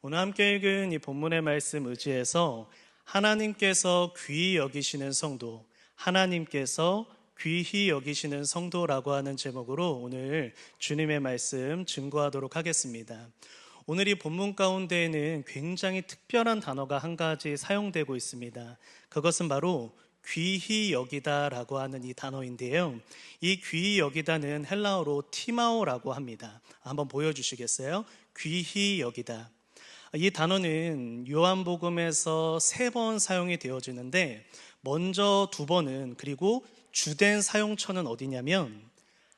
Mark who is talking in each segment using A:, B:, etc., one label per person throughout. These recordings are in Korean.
A: 오늘 함께 읽은 이 본문의 말씀 의지해서 하나님께서 귀히 여기시는 성도, 하나님께서 귀히 여기시는 성도라고 하는 제목으로 오늘 주님의 말씀 증거하도록 하겠습니다. 오늘 이 본문 가운데에는 굉장히 특별한 단어가 한 가지 사용되고 있습니다. 그것은 바로 귀히 여기다라고 하는 이 단어인데요. 이 귀히 여기다는 헬라어로 티마오라고 합니다. 한번 보여주시겠어요? 귀히 여기다. 이 단어는 요한복음에서 3번 사용이 되어지는데 먼저 2번은 그리고 주된 사용처는 어디냐면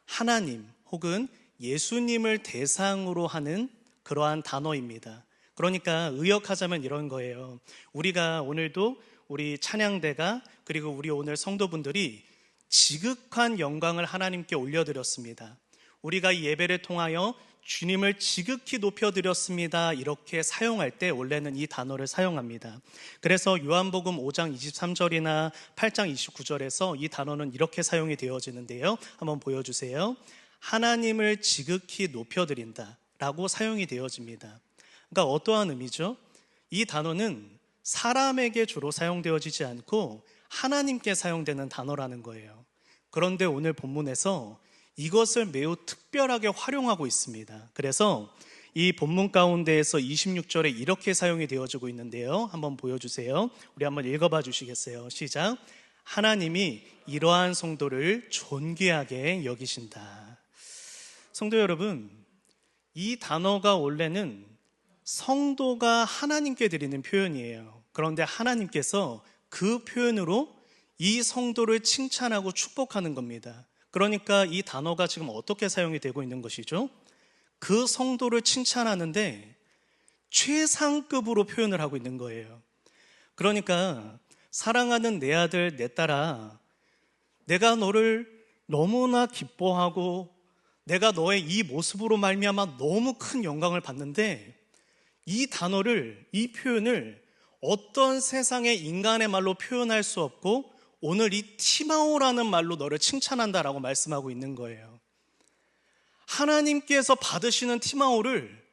A: 하나님 혹은 예수님을 대상으로 하는 그러한 단어입니다. 그러니까 의역하자면 이런 거예요. 우리가 오늘도 우리 찬양대가 그리고 우리 오늘 성도분들이 지극한 영광을 하나님께 올려드렸습니다. 우리가 이 예배를 통하여 주님을 지극히 높여드렸습니다. 이렇게 사용할 때 원래는 이 단어를 사용합니다. 그래서 요한복음 5장 23절이나 8장 29절에서 이 단어는 이렇게 사용이 되어지는데요. 한번 보여주세요. 하나님을 지극히 높여드린다 라고 사용이 되어집니다. 그러니까 어떠한 의미죠? 이 단어는 사람에게 주로 사용되어지지 않고 하나님께 사용되는 단어라는 거예요. 그런데 오늘 본문에서 이것을 매우 특별하게 활용하고 있습니다. 그래서 이 본문 가운데에서 26절에 이렇게 사용이 되어지고 있는데요. 한번 보여주세요. 우리 한번 읽어봐 주시겠어요? 시작. 하나님이 이러한 성도를 존귀하게 여기신다. 성도 여러분, 이 단어가 원래는 성도가 하나님께 드리는 표현이에요. 그런데 하나님께서 그 표현으로 이 성도를 칭찬하고 축복하는 겁니다. 그러니까 이 단어가 지금 어떻게 사용이 되고 있는 것이죠? 그 성도를 칭찬하는데 최상급으로 표현을 하고 있는 거예요. 그러니까 사랑하는 내 아들, 내 딸아, 내가 너를 너무나 기뻐하고 내가 너의 이 모습으로 말미암아 너무 큰 영광을 받는데 이 단어를, 이 표현을 어떤 세상의 인간의 말로 표현할 수 없고 오늘 이 티마오라는 말로 너를 칭찬한다라고 말씀하고 있는 거예요. 하나님께서 받으시는 티마오를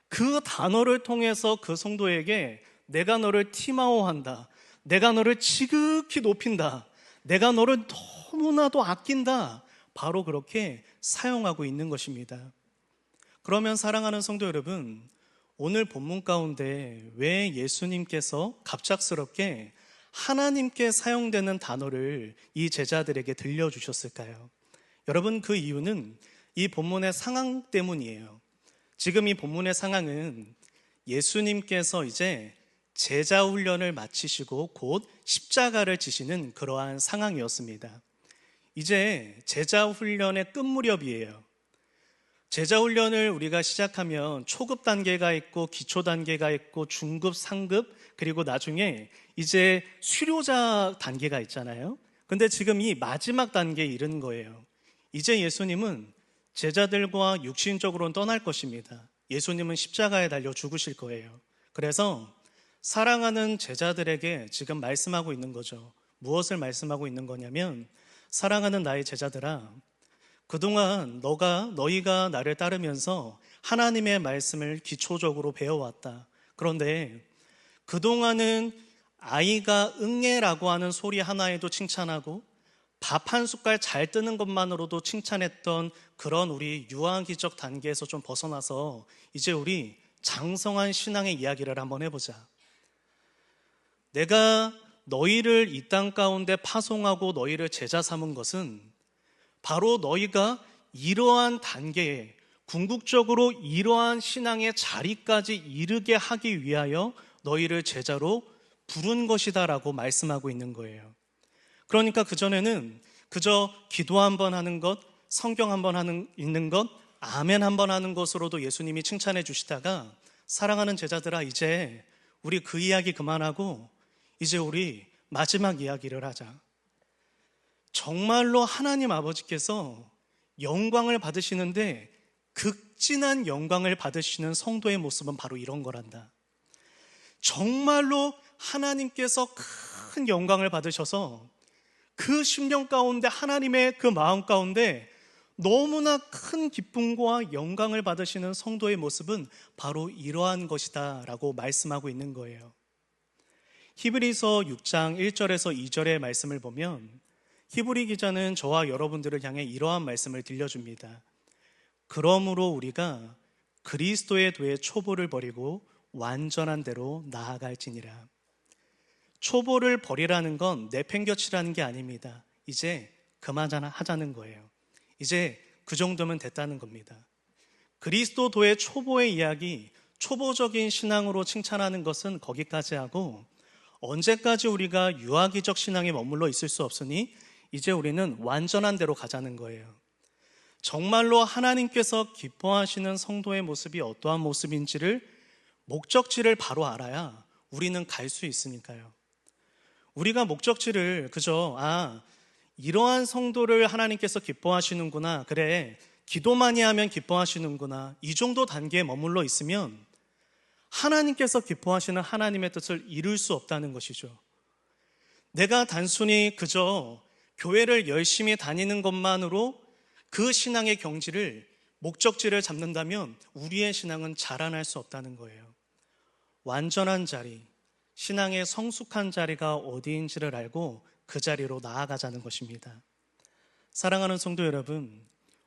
A: 그 단어를 통해서 그 성도에게 내가 너를 티마오한다, 내가 너를 지극히 높인다, 내가 너를 너무나도 아낀다, 바로 그렇게 사용하고 있는 것입니다. 그러면 사랑하는 성도 여러분, 오늘 본문 가운데 왜 예수님께서 갑작스럽게 하나님께 사용되는 단어를 이 제자들에게 들려주셨을까요? 여러분, 그 이유는 이 본문의 상황 때문이에요. 지금 이 본문의 상황은 예수님께서 이제 제자 훈련을 마치시고 곧 십자가를 지시는 그러한 상황이었습니다. 이제 제자 훈련의 끝 무렵이에요. 제자 훈련을 우리가 시작하면 초급 단계가 있고 기초 단계가 있고 중급, 상급, 그리고 나중에 이제 수료자 단계가 있잖아요. 근데 지금 이 마지막 단계에 이른 거예요. 이제 예수님은 제자들과 육신적으로는 떠날 것입니다. 예수님은 십자가에 달려 죽으실 거예요. 그래서 사랑하는 제자들에게 지금 말씀하고 있는 거죠. 무엇을 말씀하고 있는 거냐면, 사랑하는 나의 제자들아, 그동안 너희가 나를 따르면서 하나님의 말씀을 기초적으로 배워왔다. 그런데 그동안은 아이가 응애라고 하는 소리 하나에도 칭찬하고 밥 한 숟갈 잘 뜨는 것만으로도 칭찬했던 그런 우리 유아기적 단계에서 좀 벗어나서 이제 우리 장성한 신앙의 이야기를 한번 해보자. 내가 너희를 이 땅 가운데 파송하고 너희를 제자 삼은 것은 바로 너희가 이러한 단계에 궁극적으로 이러한 신앙의 자리까지 이르게 하기 위하여 너희를 제자로 부른 것이다 라고 말씀하고 있는 거예요. 그러니까 그전에는 그저 기도 한번 하는 것, 성경 한번 읽는 것, 아멘 한번 하는 것으로도 예수님이 칭찬해 주시다가, 사랑하는 제자들아, 이제 우리 그 이야기 그만하고 이제 우리 마지막 이야기를 하자. 정말로 하나님 아버지께서 영광을 받으시는데 극진한 영광을 받으시는 성도의 모습은 바로 이런 거란다. 정말로 하나님께서 큰 영광을 받으셔서 그 심령 가운데, 하나님의 그 마음 가운데 너무나 큰 기쁨과 영광을 받으시는 성도의 모습은 바로 이러한 것이다 라고 말씀하고 있는 거예요. 히브리서 6장 1절에서 2절의 말씀을 보면 히브리 기자는 저와 여러분들을 향해 이러한 말씀을 들려줍니다. 그러므로 우리가 그리스도의 도의 초보를 버리고 완전한 대로 나아갈지니라. 초보를 버리라는 건 내팽겨치라는 게 아닙니다. 이제 그만하자는 거예요. 이제 그 정도면 됐다는 겁니다. 그리스도도의 초보의 이야기, 초보적인 신앙으로 칭찬하는 것은 거기까지 하고, 언제까지 우리가 유아기적 신앙에 머물러 있을 수 없으니 이제 우리는 완전한 대로 가자는 거예요. 정말로 하나님께서 기뻐하시는 성도의 모습이 어떠한 모습인지를, 목적지를 바로 알아야 우리는 갈 수 있으니까요. 우리가 목적지를 그저 이러한 성도를 하나님께서 기뻐하시는구나, 그래 기도 많이 하면 기뻐하시는구나, 이 정도 단계에 머물러 있으면 하나님께서 기뻐하시는 하나님의 뜻을 이룰 수 없다는 것이죠. 내가 단순히 그저 교회를 열심히 다니는 것만으로 그 신앙의 경지를, 목적지를 잡는다면 우리의 신앙은 자라날 수 없다는 거예요. 완전한 자리, 신앙의 성숙한 자리가 어디인지를 알고 그 자리로 나아가자는 것입니다. 사랑하는 성도 여러분,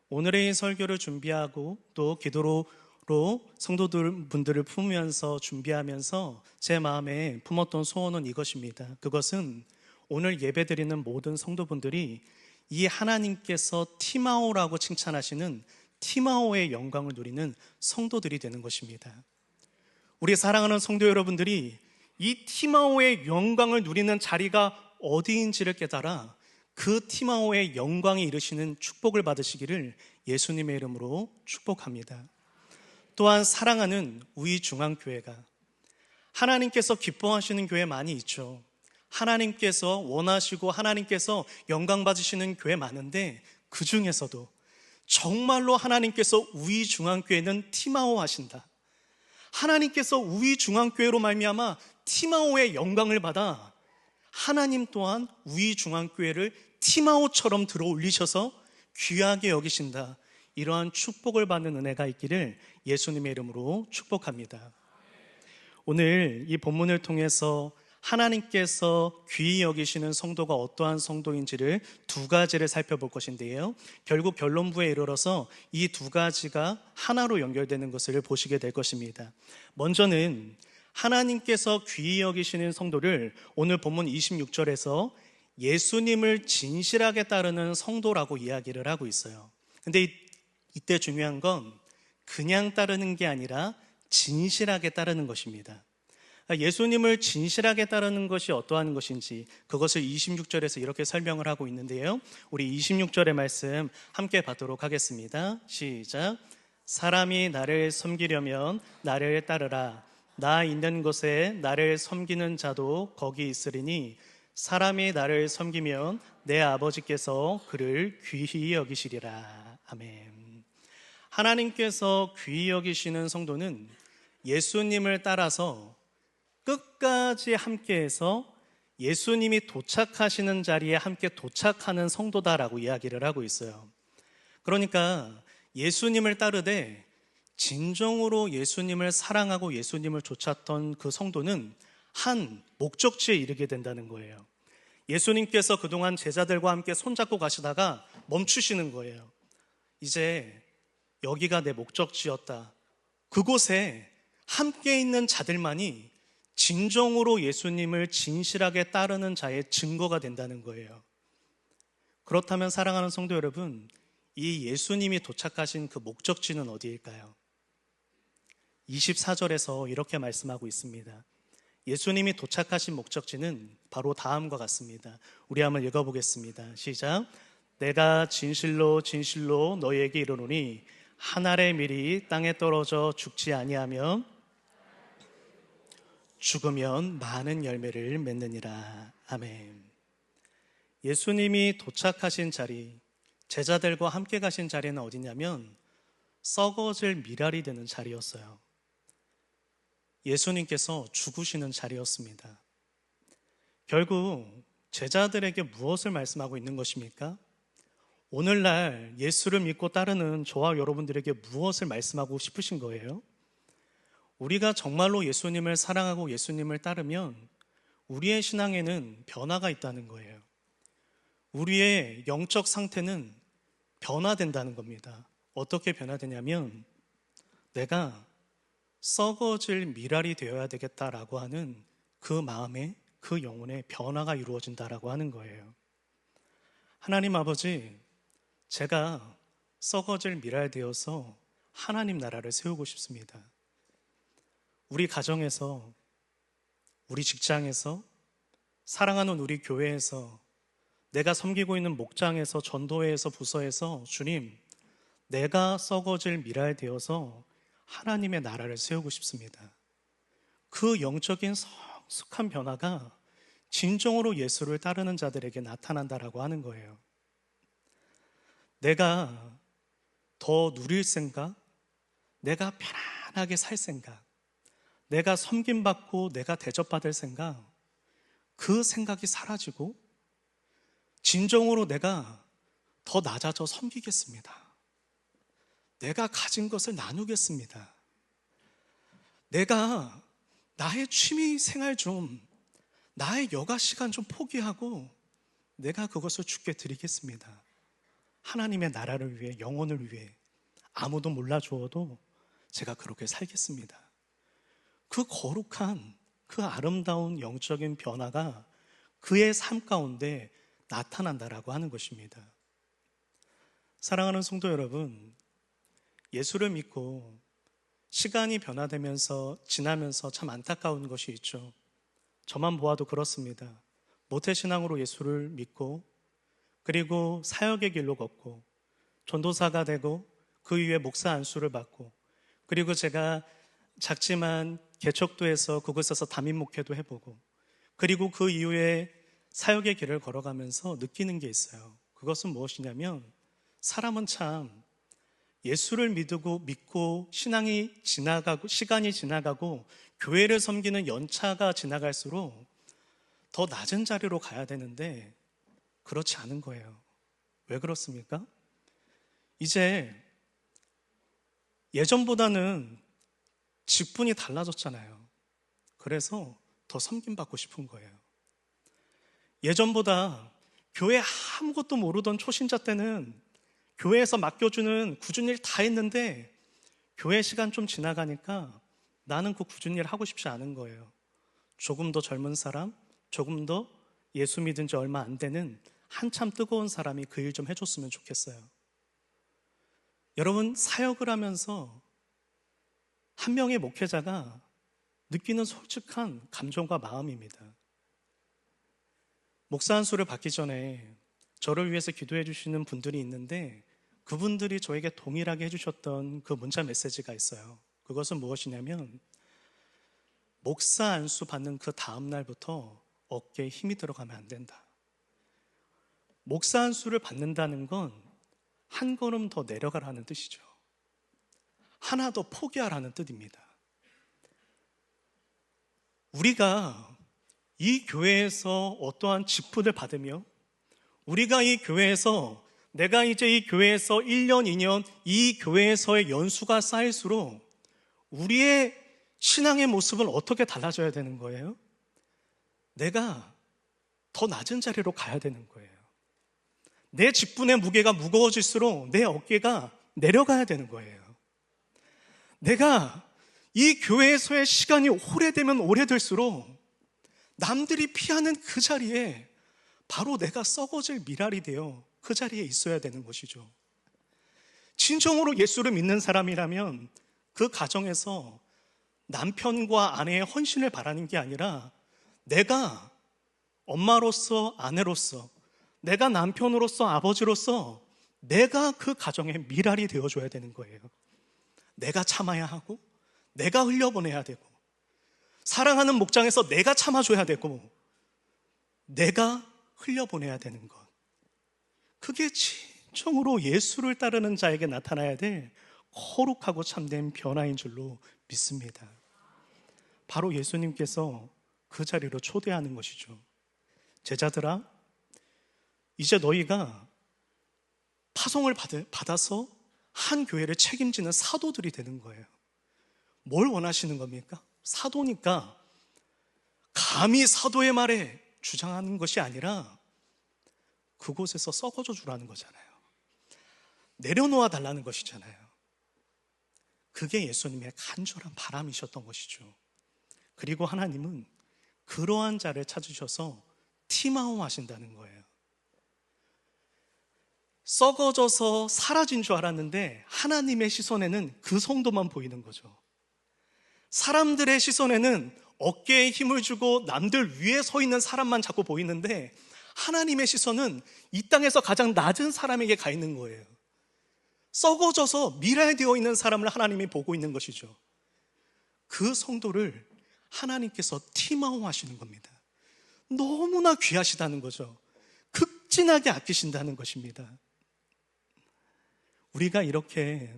A: 오늘의 이 설교를 준비하고 또 기도로 성도분들을 품으면서 준비하면서 제 마음에 품었던 소원은 이것입니다. 그것은 오늘 예배드리는 모든 성도분들이 이 하나님께서 티마오라고 칭찬하시는 티마오의 영광을 누리는 성도들이 되는 것입니다. 우리 사랑하는 성도 여러분들이 이 티마오의 영광을 누리는 자리가 어디인지를 깨달아 그 티마오의 영광에 이르시는 축복을 받으시기를 예수님의 이름으로 축복합니다. 또한 사랑하는 우이중앙교회가, 하나님께서 기뻐하시는 교회 많이 있죠. 하나님께서 원하시고 하나님께서 영광 받으시는 교회 많은데, 그 중에서도 정말로 하나님께서 우이중앙교회는 티마오 하신다, 하나님께서 우이중앙교회로 말미암아 티마오의 영광을 받아 하나님 또한 우이중앙교회를 티마오처럼 들어 올리셔서 귀하게 여기신다, 이러한 축복을 받는 은혜가 있기를 예수님의 이름으로 축복합니다. 오늘 이 본문을 통해서 하나님께서 귀히 여기시는 성도가 어떠한 성도인지를 두 가지를 살펴볼 것인데요, 결국 결론부에 이르러서 이 두 가지가 하나로 연결되는 것을 보시게 될 것입니다. 먼저는 하나님께서 귀히 여기시는 성도를 오늘 본문 26절에서 예수님을 진실하게 따르는 성도라고 이야기를 하고 있어요. 근데 이때 중요한 건 그냥 따르는 게 아니라 진실하게 따르는 것입니다. 예수님을 진실하게 따르는 것이 어떠한 것인지, 그것을 26절에서 이렇게 설명을 하고 있는데요, 우리 26절의 말씀 함께 받도록 하겠습니다. 시작. 사람이 나를 섬기려면 나를 따르라. 나 있는 곳에 나를 섬기는 자도 거기 있으리니 사람이 나를 섬기면 내 아버지께서 그를 귀히 여기시리라. 아멘. 하나님께서 귀히 여기시는 성도는 예수님을 따라서 끝까지 함께해서 예수님이 도착하시는 자리에 함께 도착하는 성도다라고 이야기를 하고 있어요. 그러니까 예수님을 따르되 진정으로 예수님을 사랑하고 예수님을 좇았던 그 성도는 한 목적지에 이르게 된다는 거예요. 예수님께서 그동안 제자들과 함께 손잡고 가시다가 멈추시는 거예요. 이제 여기가 내 목적지였다. 그곳에 함께 있는 자들만이 진정으로 예수님을 진실하게 따르는 자의 증거가 된다는 거예요. 그렇다면 사랑하는 성도 여러분, 이 예수님이 도착하신 그 목적지는 어디일까요? 24절에서 이렇게 말씀하고 있습니다. 예수님이 도착하신 목적지는 바로 다음과 같습니다. 우리 한번 읽어보겠습니다. 시작. 내가 진실로 진실로 너희에게 이르노니 한 알의 밀이 땅에 떨어져 죽지 아니하면 죽으면 많은 열매를 맺느니라. 아멘. 예수님이 도착하신 자리, 제자들과 함께 가신 자리는 어디냐면 썩어질 밀알이 되는 자리였어요. 예수님께서 죽으시는 자리였습니다. 결국 제자들에게 무엇을 말씀하고 있는 것입니까? 오늘날 예수를 믿고 따르는 저와 여러분들에게 무엇을 말씀하고 싶으신 거예요? 우리가 정말로 예수님을 사랑하고 예수님을 따르면 우리의 신앙에는 변화가 있다는 거예요. 우리의 영적 상태는 변화된다는 겁니다. 어떻게 변화되냐면 내가 썩어질 미랄이 되어야 되겠다라고 하는 그 마음에, 그 영혼의 변화가 이루어진다라고 하는 거예요. 하나님 아버지, 제가 썩어질 미랄 되어서 하나님 나라를 세우고 싶습니다. 우리 가정에서, 우리 직장에서, 사랑하는 우리 교회에서, 내가 섬기고 있는 목장에서, 전도회에서, 부서에서 주님, 내가 썩어질 미랄 되어서 하나님의 나라를 세우고 싶습니다. 그 영적인 성숙한 변화가 진정으로 예수를 따르는 자들에게 나타난다라고 하는 거예요. 내가 더 누릴 생각, 내가 편안하게 살 생각, 내가 섬김받고 내가 대접받을 생각, 그 생각이 사라지고 진정으로 내가 더 낮아져 섬기겠습니다. 내가 가진 것을 나누겠습니다. 내가 나의 취미 생활 좀, 나의 여가 시간 좀 포기하고 내가 그것을 주께 드리겠습니다. 하나님의 나라를 위해, 영혼을 위해 아무도 몰라주어도 제가 그렇게 살겠습니다. 그 거룩한, 그 아름다운 영적인 변화가 그의 삶 가운데 나타난다라고 하는 것입니다. 사랑하는 성도 여러분, 예수를 믿고 시간이 변화되면서 지나면서 참 안타까운 것이 있죠. 저만 보아도 그렇습니다. 모태신앙으로 예수를 믿고 그리고 사역의 길로 걷고 전도사가 되고 그 이후에 목사 안수를 받고 그리고 제가 작지만 개척도에서 그곳에서 담임 목회도 해보고 그리고 그 이후에 사역의 길을 걸어가면서 느끼는 게 있어요. 그것은 무엇이냐면 사람은 참 예수를 믿고 신앙이 지나가고 시간이 지나가고 교회를 섬기는 연차가 지나갈수록 더 낮은 자리로 가야 되는데 그렇지 않은 거예요. 왜 그렇습니까? 이제 예전보다는 직분이 달라졌잖아요. 그래서 더 섬김받고 싶은 거예요. 예전보다 교회 아무것도 모르던 초신자 때는 교회에서 맡겨주는 굳은 일 다 했는데 교회 시간 좀 지나가니까 나는 그 굳은 일 하고 싶지 않은 거예요. 조금 더 젊은 사람, 조금 더 예수 믿은 지 얼마 안 되는 한참 뜨거운 사람이 그 일 좀 해줬으면 좋겠어요. 여러분, 사역을 하면서 한 명의 목회자가 느끼는 솔직한 감정과 마음입니다. 목사 안수를 받기 전에 저를 위해서 기도해 주시는 분들이 있는데 그분들이 저에게 동일하게 해주셨던 그 문자 메시지가 있어요. 그것은 무엇이냐면 목사 안수 받는 그 다음 날부터 어깨에 힘이 들어가면 안 된다. 목사 안수를 받는다는 건 한 걸음 더 내려가라는 뜻이죠. 하나 더 포기하라는 뜻입니다. 우리가 이 교회에서 어떠한 직분을 받으며 우리가 이 교회에서 내가 이제 이 교회에서 1년, 2년 이 교회에서의 연수가 쌓일수록 우리의 신앙의 모습은 어떻게 달라져야 되는 거예요? 내가 더 낮은 자리로 가야 되는 거예요. 내 직분의 무게가 무거워질수록 내 어깨가 내려가야 되는 거예요. 내가 이 교회에서의 시간이 오래되면 오래될수록 남들이 피하는 그 자리에 바로 내가 썩어질 미랄이 되어 그 자리에 있어야 되는 것이죠. 진정으로 예수를 믿는 사람이라면 그 가정에서 남편과 아내의 헌신을 바라는 게 아니라 내가 엄마로서 아내로서 내가 남편으로서 아버지로서 내가 그 가정의 미랄이 되어줘야 되는 거예요. 내가 참아야 하고 내가 흘려보내야 되고 사랑하는 목장에서 내가 참아줘야 되고 내가 흘려보내야 되는 것. 그게 진정으로 예수를 따르는 자에게 나타나야 될 거룩하고 참된 변화인 줄로 믿습니다. 바로 예수님께서 그 자리로 초대하는 것이죠. 제자들아, 이제 너희가 파송을 받아서 한 교회를 책임지는 사도들이 되는 거예요. 뭘 원하시는 겁니까? 사도니까 감히 사도의 말에 주장하는 것이 아니라 그곳에서 썩어져 주라는 거잖아요. 내려놓아 달라는 것이잖아요. 그게 예수님의 간절한 바람이셨던 것이죠. 그리고 하나님은 그러한 자를 찾으셔서 티마오 하신다는 거예요. 썩어져서 사라진 줄 알았는데 하나님의 시선에는 그 성도만 보이는 거죠. 사람들의 시선에는 어깨에 힘을 주고 남들 위에 서 있는 사람만 자꾸 보이는데 하나님의 시선은 이 땅에서 가장 낮은 사람에게 가 있는 거예요. 썩어져서 미랄되어 있는 사람을 하나님이 보고 있는 것이죠. 그 성도를 하나님께서 티마오 하시는 겁니다. 너무나 귀하시다는 거죠. 극진하게 아끼신다는 것입니다. 우리가 이렇게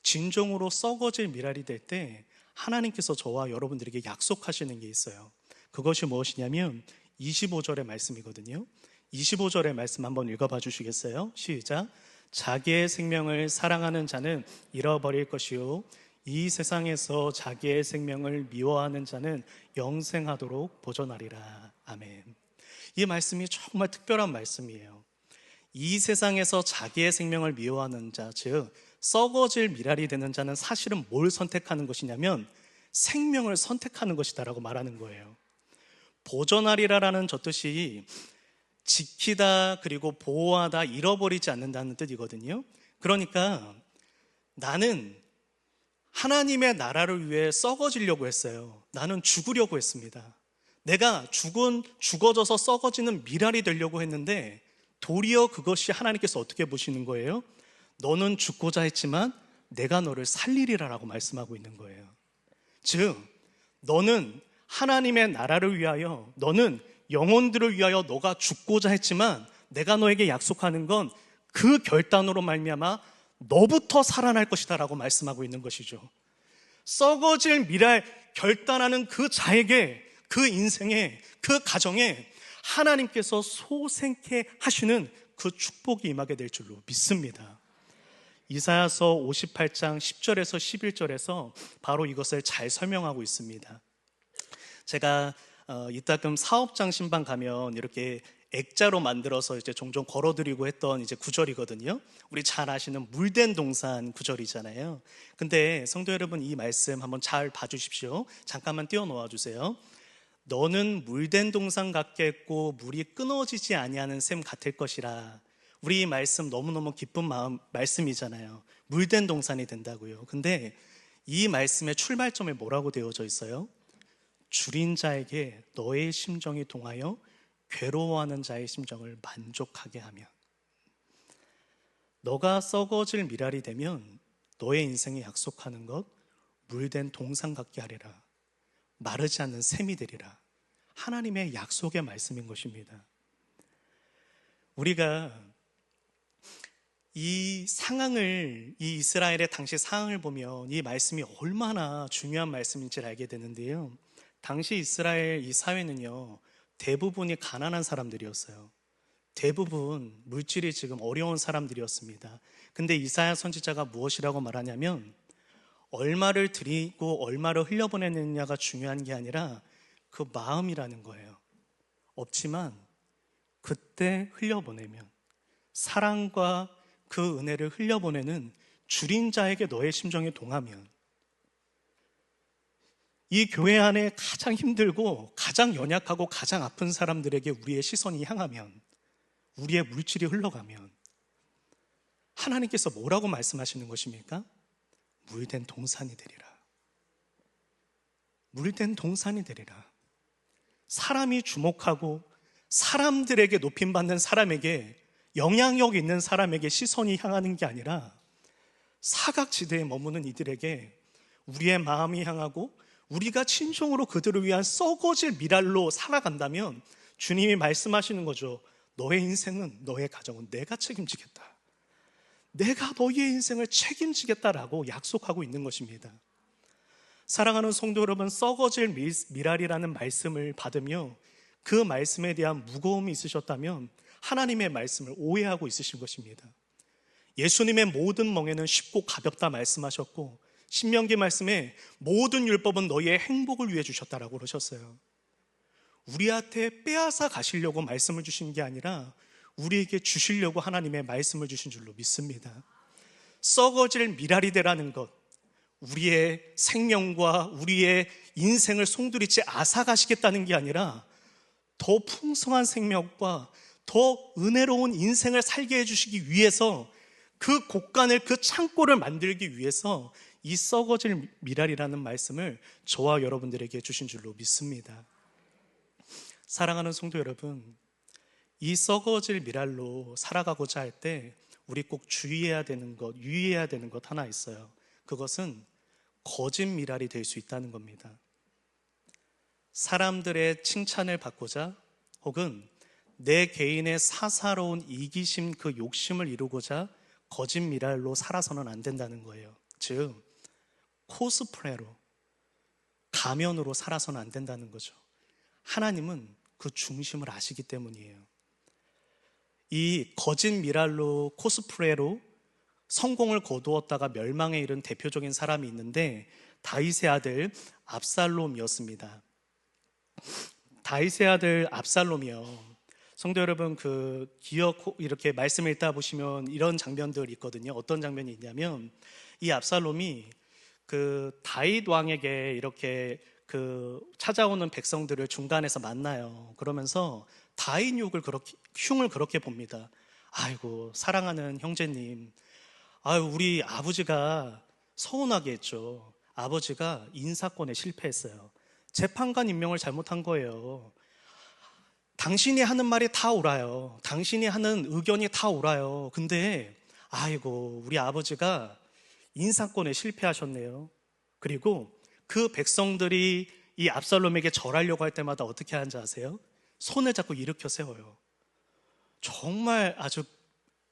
A: 진정으로 썩어질 미랄이 될 때 하나님께서 저와 여러분들에게 약속하시는 게 있어요. 그것이 무엇이냐면 25절의 말씀이거든요. 25절의 말씀 한번 읽어봐 주시겠어요? 시작. 자기의 생명을 사랑하는 자는 잃어버릴 것이요 이 세상에서 자기의 생명을 미워하는 자는 영생하도록 보존하리라. 아멘. 이 말씀이 정말 특별한 말씀이에요. 이 세상에서 자기의 생명을 미워하는 자, 즉 썩어질 미랄이 되는 자는 사실은 뭘 선택하는 것이냐면 생명을 선택하는 것이다라고 말하는 거예요. 보존하리라라는 저 뜻이 지키다 그리고 보호하다, 잃어버리지 않는다는 뜻이거든요. 그러니까 나는 하나님의 나라를 위해 썩어지려고 했어요. 나는 죽으려고 했습니다. 내가 죽어져서 썩어지는 미랄이 되려고 했는데 도리어 그것이 하나님께서 어떻게 보시는 거예요? 너는 죽고자 했지만 내가 너를 살리리라라고 말씀하고 있는 거예요. 즉 너는 하나님의 나라를 위하여, 너는 영혼들을 위하여 너가 죽고자 했지만 내가 너에게 약속하는 건 그 결단으로 말미암아 너부터 살아날 것이다 라고 말씀하고 있는 것이죠. 썩어질 미랄 결단하는 그 자에게, 그 인생에, 그 가정에 하나님께서 소생케 하시는 그 축복이 임하게 될 줄로 믿습니다. 이사야서 58장 10절에서 11절에서 바로 이것을 잘 설명하고 있습니다. 제가 이따금 사업장 신방 가면 이렇게 액자로 만들어서 이제 종종 걸어드리고 했던 이제 구절이거든요. 우리 잘 아시는 물된 동산 구절이잖아요. 근데 성도 여러분, 이 말씀 한번 잘 봐주십시오. 잠깐만 띄워놓아 주세요. 너는 물된 동산 같겠고 물이 끊어지지 아니하는 샘 같을 것이라. 우리 이 말씀 너무너무 기쁜 말씀이잖아요. 물된 동산이 된다고요. 근데 이 말씀의 출발점에 뭐라고 되어져 있어요? 줄인 자에게 너의 심정이 동하여 괴로워하는 자의 심정을 만족하게 하며. 너가 썩어질 미랄이 되면 너의 인생에 약속하는 것 물된 동산 같게 하리라. 마르지 않는 샘이 되리라. 하나님의 약속의 말씀인 것입니다. 우리가 이 상황을, 이 이스라엘의 당시 상황을 보면 이 말씀이 얼마나 중요한 말씀인지를 알게 되는데요. 당시 이스라엘 이 사회는요, 대부분이 가난한 사람들이었어요. 대부분 물질이 지금 어려운 사람들이었습니다. 근데 이사야 선지자가 무엇이라고 말하냐면 얼마를 드리고 얼마를 흘려보내느냐가 중요한 게 아니라 그 마음이라는 거예요. 없지만 그때 흘려보내면, 사랑과 그 은혜를 흘려보내는 줄인 자에게 너의 심정이 동하면, 이 교회 안에 가장 힘들고 가장 연약하고 가장 아픈 사람들에게 우리의 시선이 향하면, 우리의 물질이 흘러가면 하나님께서 뭐라고 말씀하시는 것입니까? 물된 동산이 되리라. 물된 동산이 되리라. 사람이 주목하고 사람들에게 높임받는 사람에게, 영향력 있는 사람에게 시선이 향하는 게 아니라 사각지대에 머무는 이들에게 우리의 마음이 향하고 우리가 진정으로 그들을 위한 썩어질 미랄로 살아간다면 주님이 말씀하시는 거죠. 너의 인생은, 너의 가정은 내가 책임지겠다. 내가 너의 인생을 책임지겠다라고 약속하고 있는 것입니다. 사랑하는 성도 여러분, 썩어질 미랄이라는 말씀을 받으며 그 말씀에 대한 무거움이 있으셨다면 하나님의 말씀을 오해하고 있으신 것입니다. 예수님의 모든 멍에는 쉽고 가볍다 말씀하셨고, 신명기 말씀에 모든 율법은 너희의 행복을 위해 주셨다라고 그러셨어요. 우리한테 빼앗아 가시려고 말씀을 주신 게 아니라 우리에게 주시려고 하나님의 말씀을 주신 줄로 믿습니다. 썩어질 미랄이 되라는 것, 우리의 생명과 우리의 인생을 송두리째 앗아가시겠다는 게 아니라 더 풍성한 생명과 더 은혜로운 인생을 살게 해주시기 위해서, 그 곳간을, 그 창고를 만들기 위해서 이 썩어질 미랄이라는 말씀을 저와 여러분들에게 주신 줄로 믿습니다. 사랑하는 성도 여러분, 이 썩어질 미랄로 살아가고자 할 때 우리 꼭 주의해야 되는 것, 유의해야 되는 것 하나 있어요. 그것은 거짓 미랄이 될 수 있다는 겁니다. 사람들의 칭찬을 받고자, 혹은 내 개인의 사사로운 이기심, 그 욕심을 이루고자 거짓 미랄로 살아서는 안 된다는 거예요. 즉, 코스프레로, 가면으로 살아서는 안 된다는 거죠. 하나님은 그 중심을 아시기 때문이에요. 이 거짓 미랄로, 코스프레로 성공을 거두었다가 멸망에 이른 대표적인 사람이 있는데, 다윗의 아들 압살롬이었습니다. 다윗의 아들 압살롬이요, 성도 여러분, 그 기억, 이렇게 말씀을 읽다 보시면 이런 장면들이 있거든요. 어떤 장면이 있냐면, 이 압살롬이 그 다윗 왕에게 이렇게 그 찾아오는 백성들을 중간에서 만나요. 그러면서 다윗 흉을 그렇게 봅니다. 아이고, 사랑하는 형제님, 아유, 우리 아버지가 서운하게 했죠. 아버지가 인사권에 실패했어요. 재판관 임명을 잘못한 거예요. 당신이 하는 말이 다 옳아요. 당신이 하는 의견이 다 옳아요. 근데 아이고, 우리 아버지가 인사권에 실패하셨네요. 그리고 그 백성들이 이 압살롬에게 절하려고 할 때마다 어떻게 하는지 아세요? 손을 잡고 일으켜 세워요. 정말 아주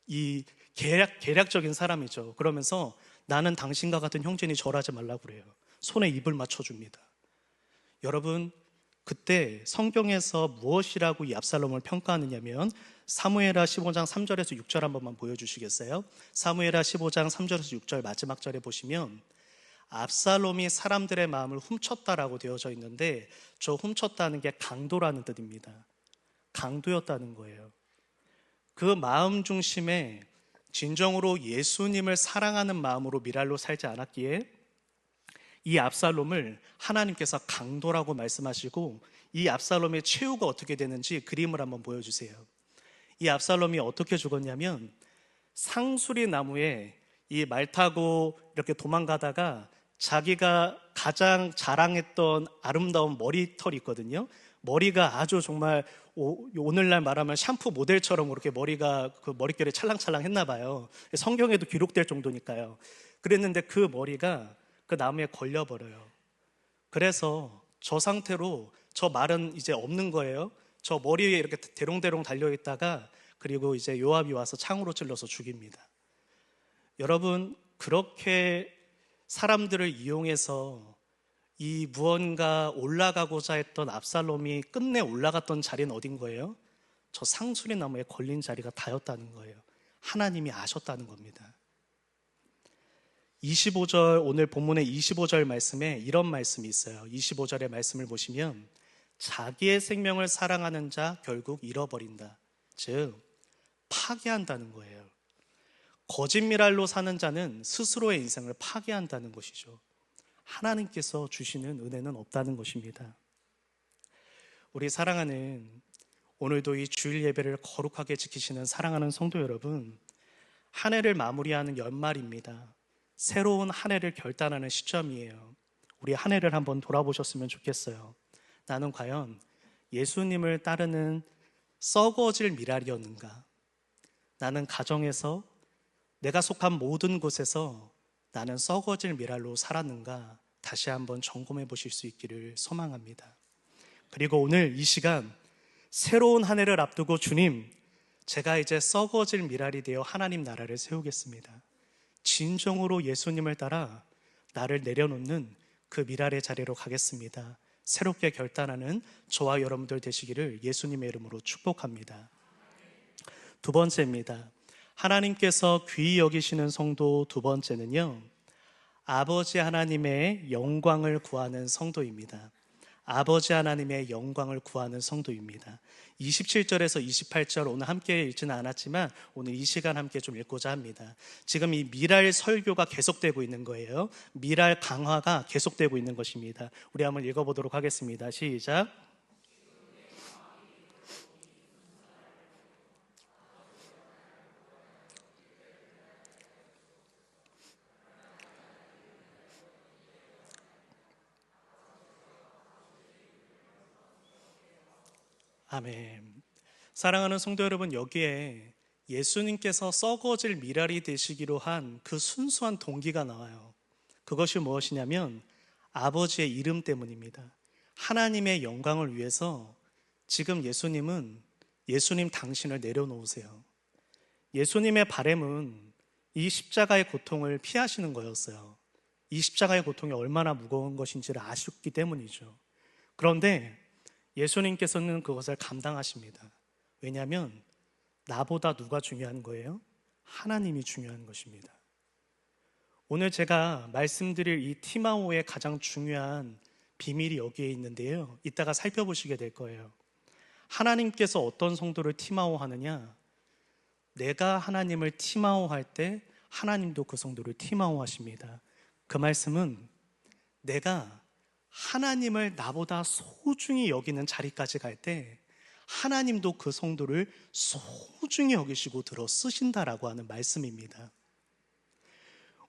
A: 이 계략적인 사람이죠. 그러면서 나는 당신과 같은 형제니 절하지 말라고 그래요. 손에 입을 맞춰줍니다. 여러분, 그때 성경에서 무엇이라고 이 압살롬을 평가하느냐면, 사무엘하 15장 3절에서 6절 한 번만 보여주시겠어요? 사무엘하 15장 3절에서 6절 마지막 절에 보시면 압살롬이 사람들의 마음을 훔쳤다라고 되어져 있는데, 저 훔쳤다는 게 강도라는 뜻입니다. 강도였다는 거예요. 그 마음 중심에 진정으로 예수님을 사랑하는 마음으로 미랄로 살지 않았기에 이 압살롬을 하나님께서 강도라고 말씀하시고, 이 압살롬의 최후가 어떻게 되는지 그림을 한번 보여주세요. 이 압살롬이 어떻게 죽었냐면, 상수리 나무에 이 말 타고 이렇게 도망가다가 자기가 가장 자랑했던 아름다운 머리털이 있거든요. 머리가 아주 정말 오늘날 말하면 샴푸 모델처럼 그렇게 머리가, 그 머릿결이 찰랑찰랑 했나 봐요. 성경에도 기록될 정도니까요. 그랬는데 그 머리가 그 나무에 걸려버려요. 그래서 저 상태로 저 말은 이제 없는 거예요. 저 머리 위에 이렇게 대롱대롱 달려있다가, 그리고 이제 요압이 와서 창으로 찔러서 죽입니다. 여러분, 그렇게 사람들을 이용해서 이 무언가 올라가고자 했던 압살롬이 끝내 올라갔던 자리는 어딘 거예요? 저 상수리 나무에 걸린 자리가 다였다는 거예요. 하나님이 아셨다는 겁니다. 25절, 오늘 본문의 25절 말씀에 이런 말씀이 있어요. 25절의 말씀을 보시면, 자기의 생명을 사랑하는 자 결국 잃어버린다. 즉, 파괴한다는 거예요. 거짓미랄로 사는 자는 스스로의 인생을 파괴한다는 것이죠. 하나님께서 주시는 은혜는 없다는 것입니다. 우리 사랑하는, 오늘도 이 주일 예배를 거룩하게 지키시는 사랑하는 성도 여러분, 한 해를 마무리하는 연말입니다. 새로운 한 해를 결단하는 시점이에요. 우리 한 해를 한번 돌아보셨으면 좋겠어요. 나는 과연 예수님을 따르는 썩어질 미랄이었는가? 나는 가정에서, 내가 속한 모든 곳에서 나는 썩어질 미랄로 살았는가? 다시 한번 점검해 보실 수 있기를 소망합니다. 그리고 오늘 이 시간, 새로운 한 해를 앞두고, 주님, 제가 이제 썩어질 미랄이 되어 하나님 나라를 세우겠습니다. 진정으로 예수님을 따라 나를 내려놓는 그 미랄의 자리로 가겠습니다. 새롭게 결단하는 저와 여러분들 되시기를 예수님의 이름으로 축복합니다. 두 번째입니다. 하나님께서 귀히 여기시는 성도 두 번째는요, 아버지 하나님의 영광을 구하는 성도입니다. 아버지 하나님의 영광을 구하는 성도입니다. 27절에서 28절 오늘 함께 읽지는 않았지만 오늘 이 시간 함께 좀 읽고자 합니다. 지금 이 미랄 설교가 계속되고 있는 거예요. 미랄 강화가 계속되고 있는 것입니다. 우리 한번 읽어보도록 하겠습니다. 시작. 아멘. 사랑하는 성도 여러분, 여기에 예수님께서 썩어질 미랄이 되시기로 한 그 순수한 동기가 나와요. 그것이 무엇이냐면 아버지의 이름 때문입니다. 하나님의 영광을 위해서 지금 예수님 당신을 내려놓으세요. 예수님의 바람은 이 십자가의 고통을 피하시는 거였어요. 이 십자가의 고통이 얼마나 무거운 것인지를 아셨기 때문이죠. 그런데 예수님께서는 그것을 감당하십니다. 왜냐하면 나보다 누가 중요한 거예요? 하나님이 중요한 것입니다. 오늘 제가 말씀드릴 이 티마오의 가장 중요한 비밀이 여기에 있는데요, 이따가 살펴보시게 될 거예요. 하나님께서 어떤 성도를 티마오 하느냐? 내가 하나님을 티마오 할 때 하나님도 그 성도를 티마오 하십니다. 그 말씀은 내가 하나님을 나보다 소중히 여기는 자리까지 갈 때 하나님도 그 성도를 소중히 여기시고 들어 쓰신다라고 하는 말씀입니다.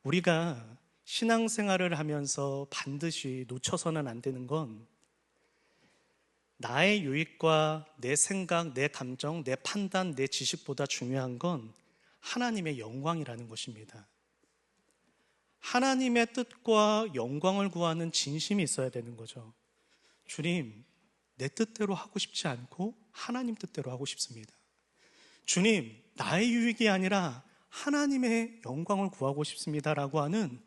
A: 우리가 신앙생활을 하면서 반드시 놓쳐서는 안 되는 건 나의 유익과 내 생각, 내 감정, 내 판단, 내 지식보다 중요한 건 하나님의 영광이라는 것입니다. 하나님의 뜻과 영광을 구하는 진심이 있어야 되는 거죠. 주님, 내 뜻대로 하고 싶지 않고 하나님 뜻대로 하고 싶습니다. 주님, 나의 유익이 아니라 하나님의 영광을 구하고 싶습니다라고 하는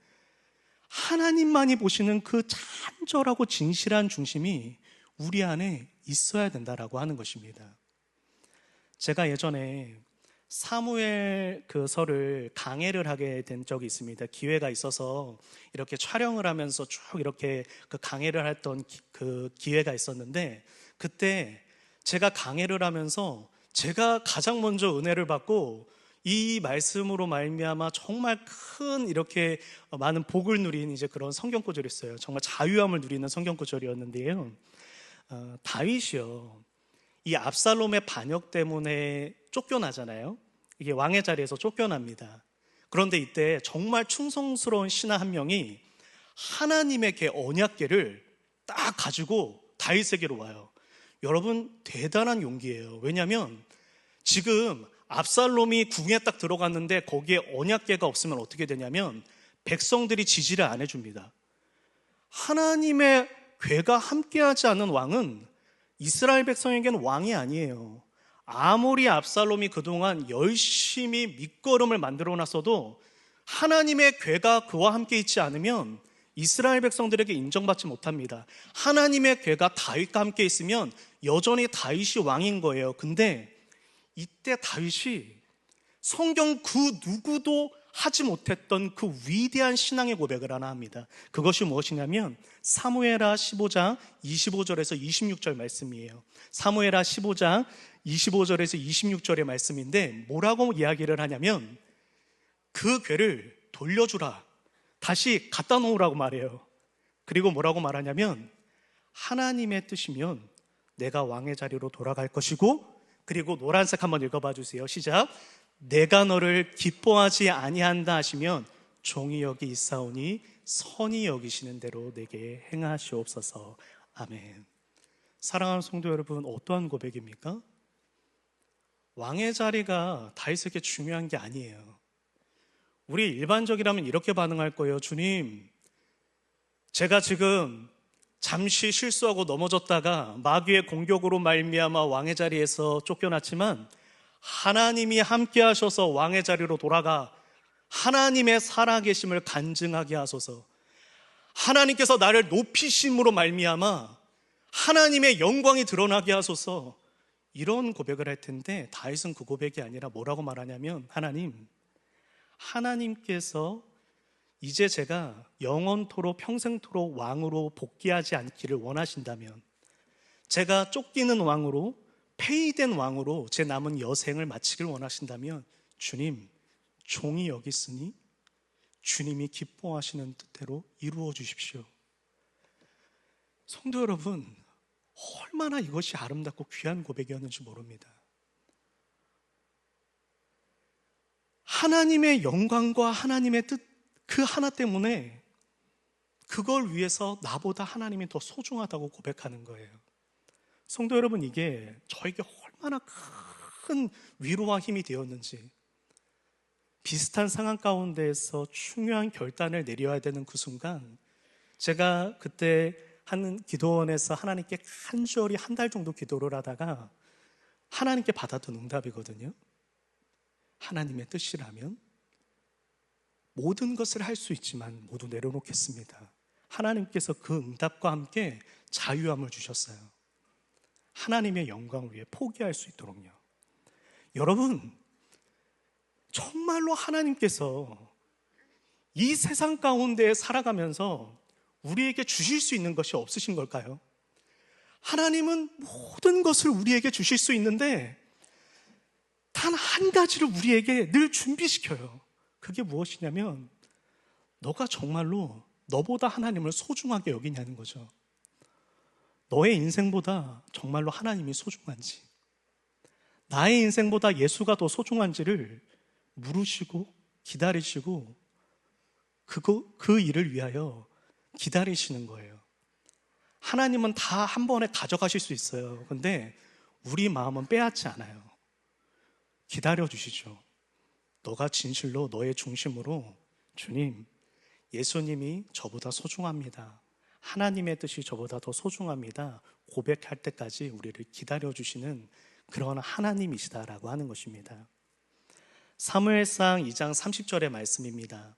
A: 하나님만이 보시는 그 간절하고 진실한 중심이 우리 안에 있어야 된다라고 하는 것입니다. 제가 예전에 사무엘 그 서를 강해를 하게 된 적이 있습니다. 기회가 있어서 이렇게 촬영을 하면서 쭉 이렇게 그 강해를 했던 그 기회가 있었는데, 그때 제가 강해를 하면서 제가 가장 먼저 은혜를 받고 이 말씀으로 말미암아 정말 큰 이렇게 많은 복을 누린 이제 그런 성경 구절이 있어요. 정말 자유함을 누리는 성경 구절이었는데요. 다윗이요, 이 압살롬의 반역 때문에 쫓겨나잖아요. 이게 왕의 자리에서 쫓겨납니다. 그런데 이때 정말 충성스러운 신하 한 명이 하나님의 궤 언약궤를 딱 가지고 다윗에게로 와요. 여러분, 대단한 용기예요. 왜냐하면 지금 압살롬이 궁에 딱 들어갔는데 거기에 언약궤가 없으면 어떻게 되냐면 백성들이 지지를 안 해줍니다. 하나님의 궤가 함께하지 않는 왕은 이스라엘 백성에게는 왕이 아니에요. 아무리 압살롬이 그동안 열심히 밑거름을 만들어놨어도 하나님의 궤가 그와 함께 있지 않으면 이스라엘 백성들에게 인정받지 못합니다. 하나님의 궤가 다윗과 함께 있으면 여전히 다윗이 왕인 거예요. 근데 이때 다윗이 성경 그 누구도 하지 못했던 그 위대한 신앙의 고백을 하나 합니다. 그것이 무엇이냐면 사무엘하 15장 25절에서 26절 말씀이에요. 사무엘하 15장 25절에서 26절의 말씀인데 뭐라고 이야기를 하냐면 그 궤를 돌려주라, 다시 갖다 놓으라고 말해요. 그리고 뭐라고 말하냐면 하나님의 뜻이면 내가 왕의 자리로 돌아갈 것이고, 그리고 노란색 한번 읽어봐 주세요. 시작. 내가 너를 기뻐하지 아니한다 하시면 종이 여기 있사오니 선히 여기시는 대로 내게 행하시옵소서. 아멘. 사랑하는 성도 여러분, 어떠한 고백입니까? 왕의 자리가 다윗에게 중요한 게 아니에요. 우리 일반적이라면 이렇게 반응할 거예요. 주님, 제가 지금 잠시 실수하고 넘어졌다가 마귀의 공격으로 말미암아 왕의 자리에서 쫓겨났지만 하나님이 함께 하셔서 왕의 자리로 돌아가 하나님의 살아계심을 간증하게 하소서. 하나님께서 나를 높이심으로 말미암아 하나님의 영광이 드러나게 하소서. 이런 고백을 할 텐데 다윗은 그 고백이 아니라 뭐라고 말하냐면 하나님께서 이제 제가 영원토록 평생토록 왕으로 복귀하지 않기를 원하신다면, 제가 쫓기는 왕으로, 폐위된 왕으로 제 남은 여생을 마치길 원하신다면 주님, 종이 여기 있으니 주님이 기뻐하시는 뜻대로 이루어 주십시오. 성도 여러분, 얼마나 이것이 아름답고 귀한 고백이었는지 모릅니다. 하나님의 영광과 하나님의 뜻, 그 하나 때문에 그걸 위해서 나보다 하나님이 더 소중하다고 고백하는 거예요. 성도 여러분, 이게 저에게 얼마나 큰 위로와 힘이 되었는지, 비슷한 상황 가운데에서 중요한 결단을 내려야 되는 그 순간, 제가 그때 한 기도원에서 하나님께 간절히 한 달 정도 기도를 하다가 하나님께 받았던 응답이거든요. 하나님의 뜻이라면 모든 것을 할 수 있지만 모두 내려놓겠습니다. 하나님께서 그 응답과 함께 자유함을 주셨어요. 하나님의 영광을 위해 포기할 수 있도록요. 여러분, 정말로 하나님께서 이 세상 가운데 살아가면서 우리에게 주실 수 있는 것이 없으신 걸까요? 하나님은 모든 것을 우리에게 주실 수 있는데 단 한 가지를 우리에게 늘 준비시켜요. 그게 무엇이냐면, 너가 정말로 너보다 하나님을 소중하게 여기냐는 거죠. 너의 인생보다 정말로 하나님이 소중한지, 나의 인생보다 예수가 더 소중한지를 물으시고 기다리시고 그 일을 위하여 기다리시는 거예요. 하나님은 다 한 번에 가져가실 수 있어요. 근데 우리 마음은 빼앗지 않아요. 기다려주시죠. 너가 진실로 너의 중심으로, 주님, 예수님이 저보다 소중합니다, 하나님의 뜻이 저보다 더 소중합니다, 고백할 때까지 우리를 기다려주시는 그런 하나님이시다라고 하는 것입니다. 사무엘상 2장 30절의 말씀입니다.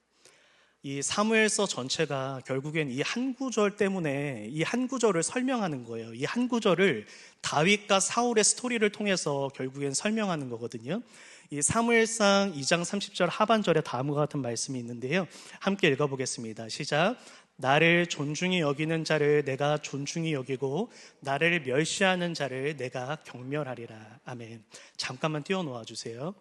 A: 이 사무엘서 전체가 결국엔 이 한 구절 때문에 이 한 구절을 설명하는 거예요. 이 한 구절을 다윗과 사울의 스토리를 통해서 결국엔 설명하는 거거든요. 이 사무엘상 2장 30절 하반절에 다음과 같은 말씀이 있는데요. 함께 읽어보겠습니다. 시작. 나를 존중히 여기는 자를 내가 존중히 여기고 나를 멸시하는 자를 내가 경멸하리라. 아멘. 잠깐만 띄워놓아 주세요.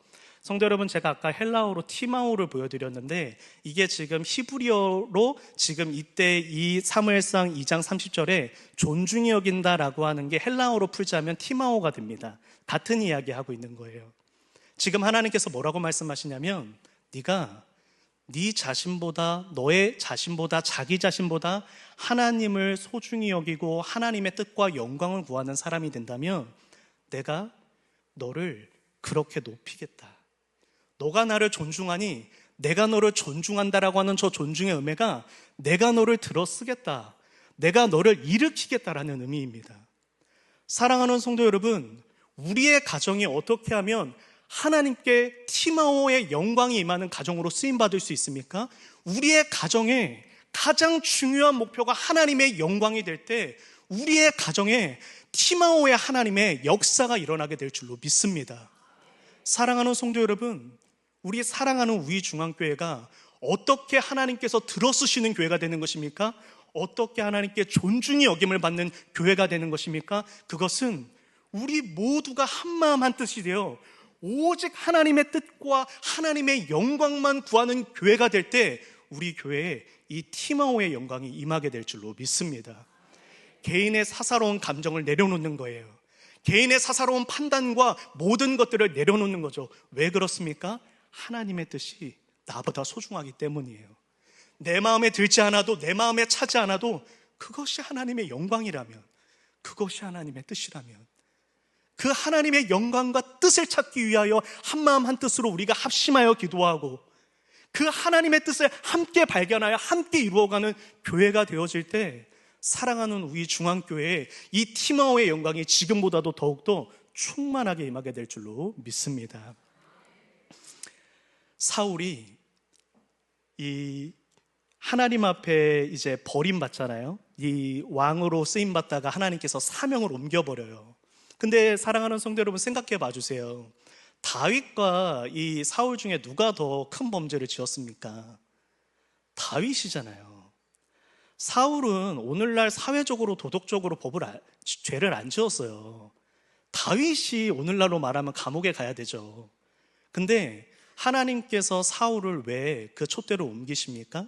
A: 성도 여러분, 제가 아까 헬라어로 티마오를 보여드렸는데 이게 지금 히브리어로 지금 이때 이 사무엘상 2장 30절에 존중히 여긴다라고 하는 게 헬라어로 풀자면 티마오가 됩니다. 같은 이야기 하고 있는 거예요. 지금 하나님께서 뭐라고 말씀하시냐면, 네가 네 자신보다, 너의 자신보다, 자기 자신보다 하나님을 소중히 여기고 하나님의 뜻과 영광을 구하는 사람이 된다면 내가 너를 그렇게 높이겠다. 너가 나를 존중하니 내가 너를 존중한다라고 하는 저 존중의 의미가 내가 너를 들어쓰겠다, 내가 너를 일으키겠다라는 의미입니다. 사랑하는 성도 여러분, 우리의 가정이 어떻게 하면 하나님께 티마오의 영광이 임하는 가정으로 쓰임받을 수 있습니까? 우리의 가정에 가장 중요한 목표가 하나님의 영광이 될 때 우리의 가정에 티마오의 하나님의 역사가 일어나게 될 줄로 믿습니다. 사랑하는 성도 여러분, 우리 사랑하는 우이중앙교회가 어떻게 하나님께서 들어쓰시는 교회가 되는 것입니까? 어떻게 하나님께 존중이 여김을 받는 교회가 되는 것입니까? 그것은 우리 모두가 한마음 한뜻이 되어 오직 하나님의 뜻과 하나님의 영광만 구하는 교회가 될 때 우리 교회에 이 티마오의 영광이 임하게 될 줄로 믿습니다. 개인의 사사로운 감정을 내려놓는 거예요. 개인의 사사로운 판단과 모든 것들을 내려놓는 거죠. 왜 그렇습니까? 하나님의 뜻이 나보다 소중하기 때문이에요. 내 마음에 들지 않아도, 내 마음에 차지 않아도 그것이 하나님의 영광이라면, 그것이 하나님의 뜻이라면, 그 하나님의 영광과 뜻을 찾기 위하여 한마음 한뜻으로 우리가 합심하여 기도하고 그 하나님의 뜻을 함께 발견하여 함께 이루어가는 교회가 되어질 때 사랑하는 우리 중앙교회에 이 티마오의 영광이 지금보다도 더욱더 충만하게 임하게 될 줄로 믿습니다. 사울이 이 하나님 앞에 이제 버림받잖아요. 이 왕으로 쓰임받다가 하나님께서 사명을 옮겨버려요. 근데 사랑하는 성도 여러분, 생각해 봐 주세요. 다윗과 이 사울 중에 누가 더 큰 범죄를 지었습니까? 다윗이잖아요. 사울은 오늘날 사회적으로 도덕적으로 죄를 안 지었어요. 다윗이 오늘날로 말하면 감옥에 가야 되죠. 근데 하나님께서 사울을 왜 그 촛대로 옮기십니까?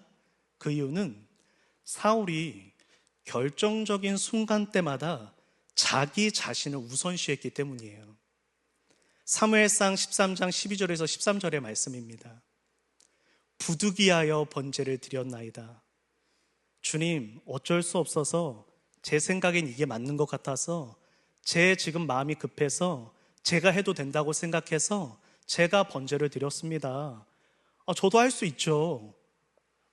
A: 그 이유는 사울이 결정적인 순간대마다 자기 자신을 우선시했기 때문이에요. 사무엘상 13장 12절에서 13절의 말씀입니다. 부득이하여 번제를 드렸나이다. 주님, 어쩔 수 없어서 제 생각엔 이게 맞는 것 같아서 제 지금 마음이 급해서 제가 해도 된다고 생각해서 제가 번제를 드렸습니다. 저도 할 수 있죠.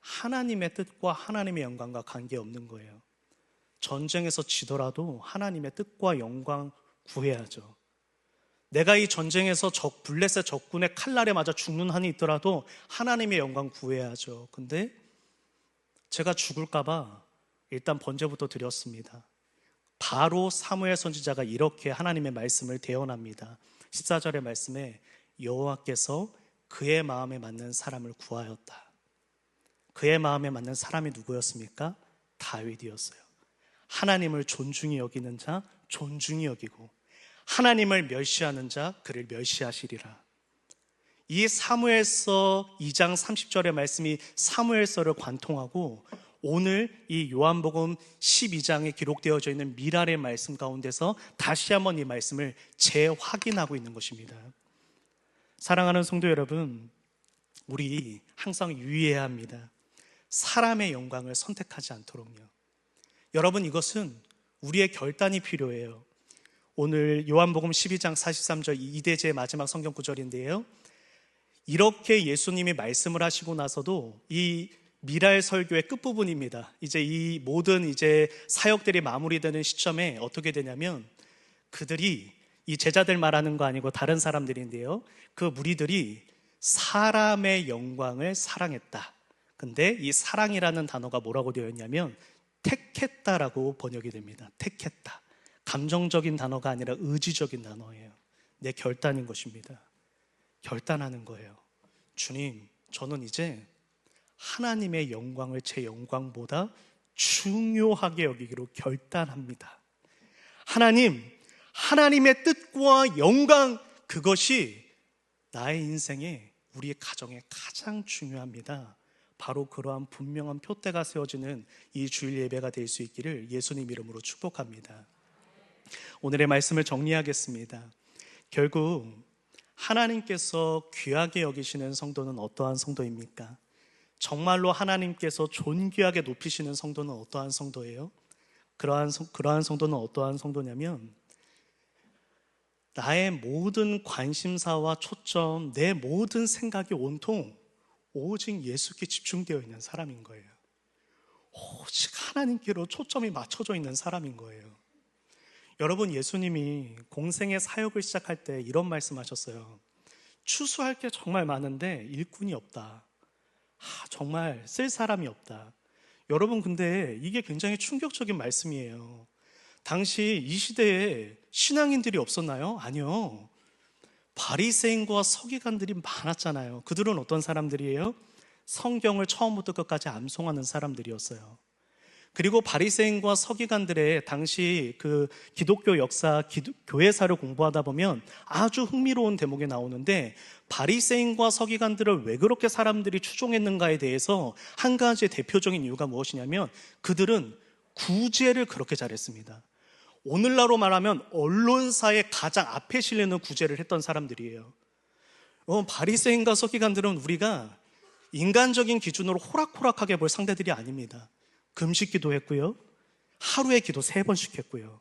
A: 하나님의 뜻과 하나님의 영광과 관계없는 거예요. 전쟁에서 지더라도 하나님의 뜻과 영광 구해야죠. 내가 이 전쟁에서 블레셋 적군의 칼날에 맞아 죽는 한이 있더라도 하나님의 영광 구해야죠. 근데 제가 죽을까 봐 일단 번제부터 드렸습니다. 바로 사무엘 선지자가 이렇게 하나님의 말씀을 대언합니다. 14절의 말씀에 여호와께서 그의 마음에 맞는 사람을 구하였다. 그의 마음에 맞는 사람이 누구였습니까? 다윗이었어요. 하나님을 존중히 여기는 자 존중히 여기고 하나님을 멸시하는 자 그를 멸시하시리라. 이 사무엘서 2장 30절의 말씀이 사무엘서를 관통하고 오늘 이 요한복음 12장에 기록되어져 있는 미랄의 말씀 가운데서 다시 한번 이 말씀을 재확인하고 있는 것입니다. 사랑하는 성도 여러분, 우리 항상 유의해야 합니다. 사람의 영광을 선택하지 않도록요. 여러분, 이것은 우리의 결단이 필요해요. 오늘 요한복음 12장 43절 이대제의 마지막 성경 구절인데요, 이렇게 예수님이 말씀을 하시고 나서도 이 미랄 설교의 끝부분입니다. 이제 이 모든 사역들이 마무리되는 시점에 어떻게 되냐면, 그들이 이 제자들 말하는 거 아니고 다른 사람들인데요, 그 무리들이 사람의 영광을 사랑했다. 근데 이 사랑이라는 단어가 뭐라고 되어 있냐면 택했다라고 번역이 됩니다. 택했다. 감정적인 단어가 아니라 의지적인 단어예요. 내 결단인 것입니다. 결단하는 거예요. 주님, 저는 이제 하나님의 영광을 제 영광보다 중요하게 여기기로 결단합니다. 하나님의 뜻과 영광, 그것이 나의 인생에, 우리의 가정에 가장 중요합니다. 바로 그러한 분명한 표대가 세워지는 이 주일 예배가 될 수 있기를 예수님 이름으로 축복합니다. 오늘의 말씀을 정리하겠습니다. 결국 하나님께서 귀하게 여기시는 성도는 어떠한 성도입니까? 정말로 하나님께서 존귀하게 높이시는 성도는 어떠한 성도예요? 그러한 성도는 어떠한 성도냐면, 나의 모든 관심사와 초점, 내 모든 생각이 온통 오직 예수께 집중되어 있는 사람인 거예요. 오직 하나님께로 초점이 맞춰져 있는 사람인 거예요. 여러분, 예수님이 공생의 사역을 시작할 때 이런 말씀하셨어요. 추수할 게 정말 많은데 일꾼이 없다. 정말 쓸 사람이 없다. 여러분, 근데 이게 굉장히 충격적인 말씀이에요. 당시 이 시대에 신앙인들이 없었나요? 아니요. 바리새인과 서기관들이 많았잖아요. 그들은 어떤 사람들이에요? 성경을 처음부터 끝까지 암송하는 사람들이었어요. 그리고 바리새인과 서기관들의 당시 그 기독교 역사, 교회사를 공부하다 보면 아주 흥미로운 대목이 나오는데, 바리새인과 서기관들을 왜 그렇게 사람들이 추종했는가에 대해서 한 가지 대표적인 이유가 무엇이냐면, 그들은 구제를 그렇게 잘했습니다. 오늘날로 말하면 언론사의 가장 앞에 실리는 구제를 했던 사람들이에요. 바리새인과 서기관들은 우리가 인간적인 기준으로 호락호락하게 볼 상대들이 아닙니다. 금식기도 했고요, 하루에 기도 3번씩 했고요.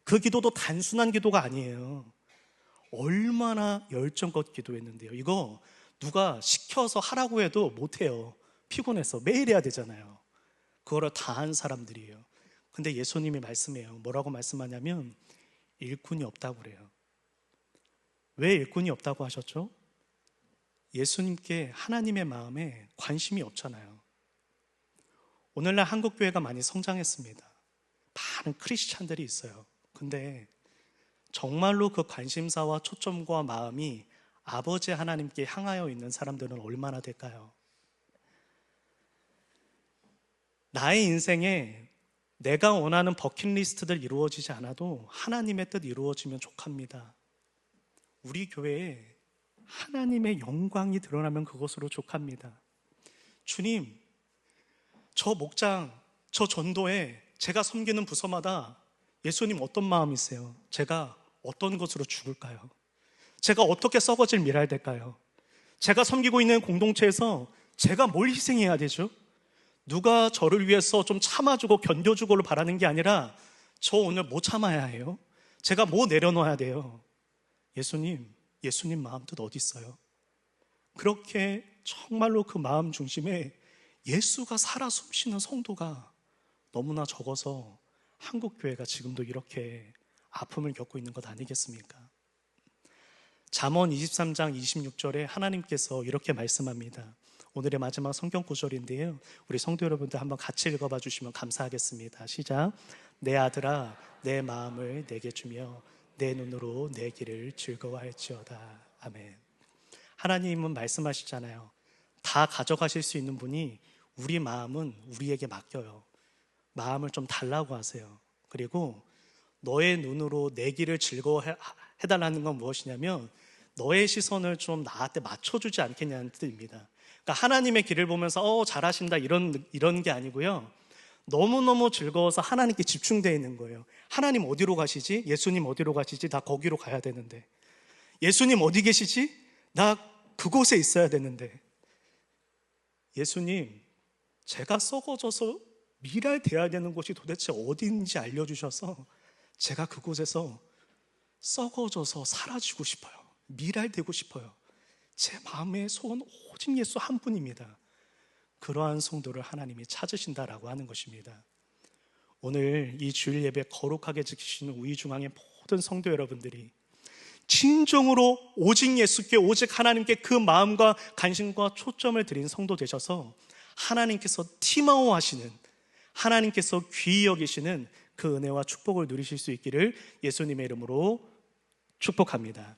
A: 그 기도도 단순한 기도가 아니에요. 얼마나 열정껏 기도했는데요. 이거 누가 시켜서 하라고 해도 못해요. 피곤해서 매일 해야 되잖아요. 그거를 다 한 사람들이에요. 근데 예수님이 말씀해요. 뭐라고 말씀하냐면 일꾼이 없다고 그래요. 왜 일꾼이 없다고 하셨죠? 예수님께 하나님의 마음에 관심이 없잖아요. 오늘날 한국교회가 많이 성장했습니다. 많은 크리스찬들이 있어요. 근데 정말로 그 관심사와 초점과 마음이 아버지 하나님께 향하여 있는 사람들은 얼마나 될까요? 나의 인생에 내가 원하는 버킷리스트들 이루어지지 않아도 하나님의 뜻 이루어지면 족합니다. 우리 교회에 하나님의 영광이 드러나면 그것으로 족합니다. 주님, 저 목장, 저 전도에 제가 섬기는 부서마다 예수님 어떤 마음이세요? 제가 어떤 것으로 죽을까요? 제가 어떻게 썩어질 미랄 될까요? 제가 섬기고 있는 공동체에서 제가 뭘 희생해야 되죠? 누가 저를 위해서 좀 참아주고 견뎌주고를 바라는 게 아니라 저 오늘 뭐 참아야 해요? 제가 뭐 내려놓아야 돼요? 예수님 마음 뜻 어디 있어요? 그렇게 정말로 그 마음 중심에 예수가 살아 숨쉬는 성도가 너무나 적어서 한국교회가 지금도 이렇게 아픔을 겪고 있는 것 아니겠습니까? 잠언 23장 26절에 하나님께서 이렇게 말씀합니다. 오늘의 마지막 성경 구절인데요, 우리 성도 여러분들 한번 같이 읽어봐 주시면 감사하겠습니다. 시작. 내 아들아 내 마음을 내게 주며 내 눈으로 내 길을 즐거워할지어다. 아멘. 하나님은 말씀하시잖아요. 다 가져가실 수 있는 분이 우리 마음은 우리에게 맡겨요. 마음을 좀 달라고 하세요. 그리고 너의 눈으로 내 길을 즐거워해달라는 건 무엇이냐면 너의 시선을 좀 나한테 맞춰주지 않겠냐는 뜻입니다. 그러니까 하나님의 길을 보면서 잘하신다 이런 게 아니고요, 너무너무 즐거워서 하나님께 집중되어 있는 거예요. 하나님 어디로 가시지? 예수님 어디로 가시지? 나 거기로 가야 되는데. 예수님 어디 계시지? 나 그곳에 있어야 되는데. 예수님, 제가 썩어져서 미랄돼야 되는 곳이 도대체 어디인지 알려주셔서 제가 그곳에서 썩어져서 사라지고 싶어요. 미랄되고 싶어요. 제 마음의 소원 오직 예수 한 분입니다. 그러한 성도를 하나님이 찾으신다라고 하는 것입니다. 오늘 이 주일 예배 거룩하게 지키시는 우이중앙의 모든 성도 여러분들이 진정으로 오직 예수께, 오직 하나님께 그 마음과 관심과 초점을 드린 성도 되셔서 하나님께서 티마오 하시는, 하나님께서 귀히 여기시는 그 은혜와 축복을 누리실 수 있기를 예수님의 이름으로 축복합니다.